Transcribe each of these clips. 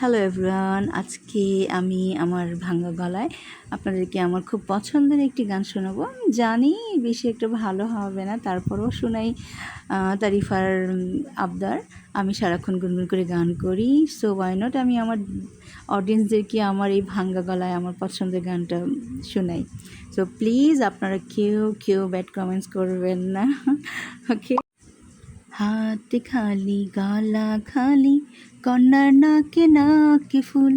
Hello everyone, আজকে আমি আমার ভাঙা গলায় আপনাদেরকে আমার খুব পছন্দের একটি গান শোনাবো। আমি জানি বেশি একটা ভালো হবে না, তারপরেও শোনাই। তারিফার আবদার। আমি সারাক্ষণ গুনগুন করে গান করি, সো ওয়াই নট আমি আমার অডিয়েন্সদেরকে আমার এই ভাঙা গলায় আমার পছন্দের গানটা শোনাই। সো প্লিজ আপনারা কেউ ব্যাড কমেন্টস করবেন না, ওকে। হাত খালি গলা খালি, কন্যার নাকে নাকে ফুল।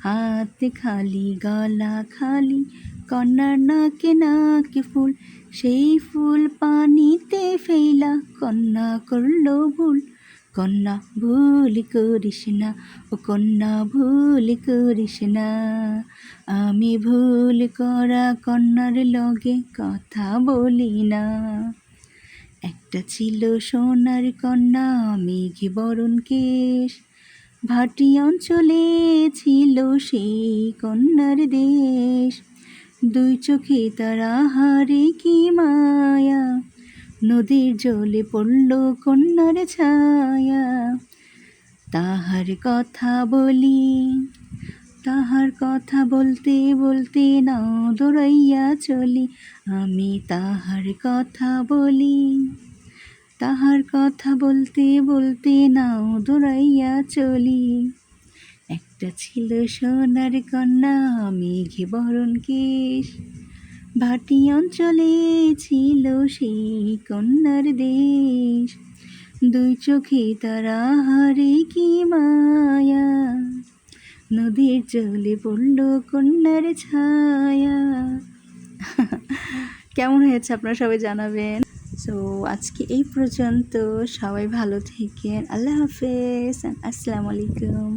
হাত খালি গলা খালি, কন্যার নাকে নাকে ফুল। সেই ফুল পানিতে ফেলা, কন্যা করলো ভুল। কন্যা ভুল করিস না, ও কন্যা ভুল করিস না। আমি ভুল করা কন্যার লগে কথা বলি না। একটা ছিল সোনার কন্যা, মেঘে বরণ কেশ। ভাটি অঞ্চলে ছিল সেই কন্যার দেশ। দুই চোখে তার আহারে কি মায়া, নদীর জলে পড়ল কন্যার ছায়া। তাহার কথা বলি, তাহার কথা বলতে বলতে নাও দৌড়াইয়া চলি। আমি তাহার কথা বলি, তাহার কথা বলতে বলতে নাও দৌড়াইয়া চলি। একটা ছিল সোনার কন্যা, মেঘে বরণ কেশ। ভাটি অঞ্চলে ছিল সেই কন্যার দেশ। দুই চোখে তার আহারে কি মায়া, নদীর জলে পড়ল কন্যার ছায়া। কেমন হয়েছে আপনারা সবাই জানাবেন। সো আজকে এই পর্যন্ত, সবাই ভালো থাকেন। আল্লাহ হাফেজ, আসসালামু আলাইকুম।